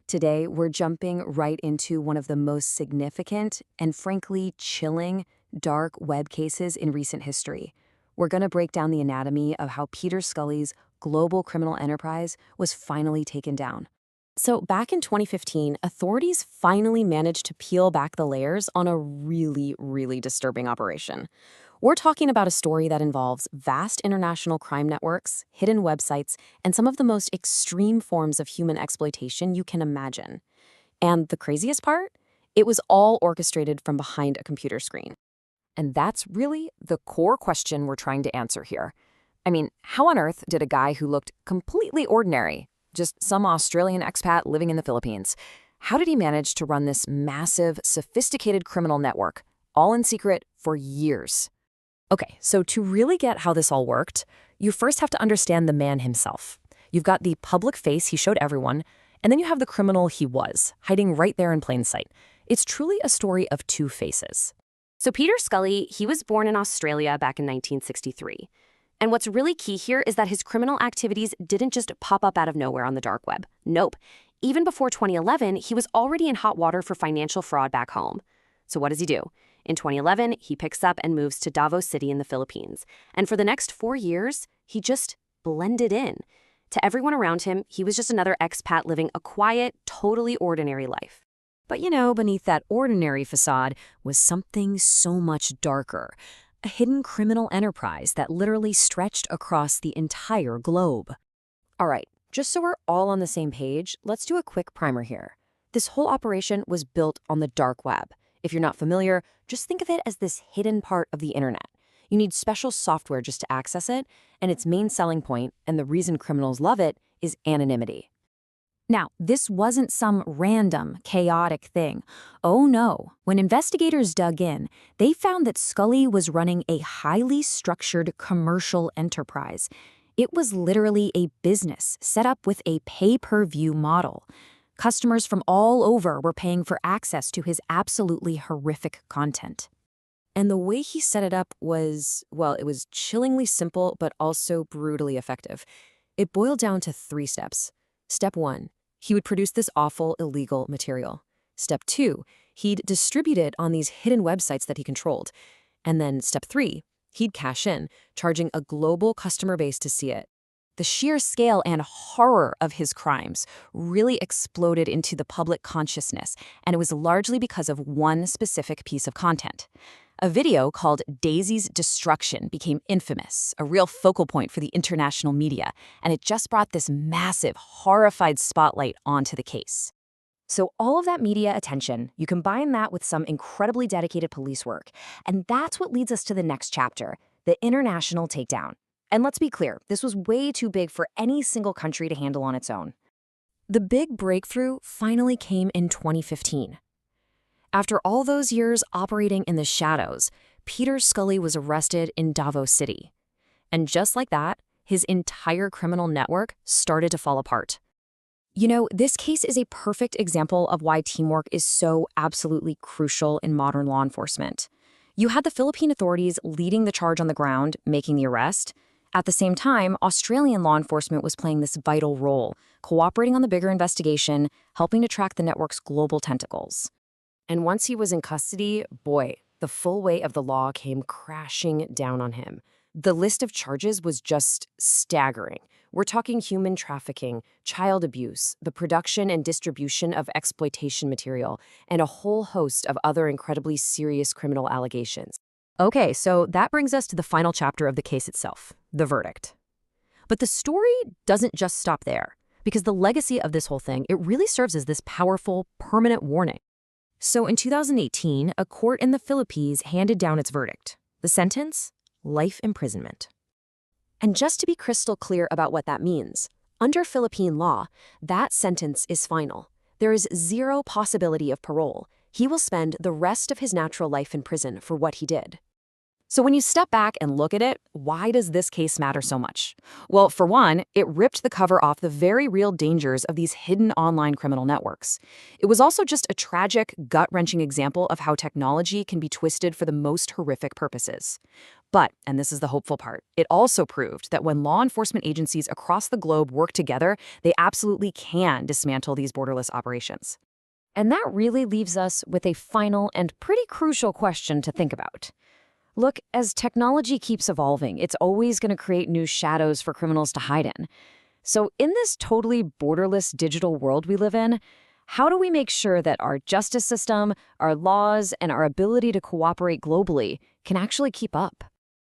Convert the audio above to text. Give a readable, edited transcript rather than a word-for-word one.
Today, we're jumping right into one of the most significant and frankly chilling dark web cases in recent history. We're going to break down the anatomy of how Peter Scully's global criminal enterprise was finally taken down. So, back in 2015, authorities finally managed to peel back the layers on a really disturbing operation. We're talking about a story that involves vast international crime networks, hidden websites, and some of the most extreme forms of human exploitation you can imagine. And the craziest part? It was all orchestrated from behind a computer screen. And that's really the core question we're trying to answer here. I mean, how on earth did a guy who looked completely ordinary, just some Australian expat living in the Philippines, how did he manage to run this massive, sophisticated criminal network, all in secret for years? Okay, so to really get how this all worked, you first have to understand the man himself. You've got the public face he showed everyone, and then you have the criminal he was, hiding right there in plain sight. It's truly a story of two faces. So Peter Scully, he was born in Australia back in 1963. And what's really key here is that his criminal activities didn't just pop up out of nowhere on the dark web. Nope. Even before 2011, he was already in hot water for financial fraud back home. So what does he do? In 2011, he picks up and moves to Davao City in the Philippines. And for the next 4 years, he just blended in. To everyone around him, he was just another expat living a quiet, totally ordinary life. But beneath that ordinary facade was something so much darker. A hidden criminal enterprise that literally stretched across the entire globe. All right, just so we're all on the same page, let's do a quick primer here. This whole operation was built on the dark web. If you're not familiar, just think of it as this hidden part of the internet. You need special software just to access it, and its main selling point, and the reason criminals love it, is anonymity. Now, this wasn't some random, chaotic thing. Oh no. When investigators dug in, they found that Scully was running a highly structured commercial enterprise. It was literally a business set up with a pay-per-view model. Customers from all over were paying for access to his absolutely horrific content. And the way he set it up was, well, it was chillingly simple, but also brutally effective. It boiled down to 3 steps. Step 1, he would produce this awful, illegal material. Step 2, he'd distribute it on these hidden websites that he controlled. And then step 3, he'd cash in, charging a global customer base to see it. The sheer scale and horror of his crimes really exploded into the public consciousness, and it was largely because of one specific piece of content. A video called Daisy's Destruction became infamous, a real focal point for the international media, and it just brought this massive, horrified spotlight onto the case. So all of that media attention, you combine that with some incredibly dedicated police work, and that's what leads us to the next chapter, the international takedown. And let's be clear, this was way too big for any single country to handle on its own. The big breakthrough finally came in 2015. After all those years operating in the shadows, Peter Scully was arrested in Davao City. And just like that, his entire criminal network started to fall apart. This case is a perfect example of why teamwork is so absolutely crucial in modern law enforcement. You had the Philippine authorities leading the charge on the ground, making the arrest. At the same time, Australian law enforcement was playing this vital role, cooperating on the bigger investigation, helping to track the network's global tentacles. And once he was in custody, boy, the full weight of the law came crashing down on him. The list of charges was just staggering. We're talking human trafficking, child abuse, the production and distribution of exploitation material, and a whole host of other incredibly serious criminal allegations. Okay, so that brings us to the final chapter of the case itself, the verdict. But the story doesn't just stop there, because the legacy of this whole thing, it really serves as this powerful, permanent warning. So in 2018, a court in the Philippines handed down its verdict. The sentence? Life imprisonment. And just to be crystal clear about what that means, under Philippine law, that sentence is final. There is zero possibility of parole. He will spend the rest of his natural life in prison for what he did. So when you step back and look at it, why does this case matter so much? Well, for one, it ripped the cover off the very real dangers of these hidden online criminal networks. It was also just a tragic, gut-wrenching example of how technology can be twisted for the most horrific purposes. But, and this is the hopeful part, it also proved that when law enforcement agencies across the globe work together, they absolutely can dismantle these borderless operations. And that really leaves us with a final and pretty crucial question to think about. Look, as technology keeps evolving, it's always going to create new shadows for criminals to hide in. So in this totally borderless digital world we live in, how do we make sure that our justice system, our laws, and our ability to cooperate globally can actually keep up?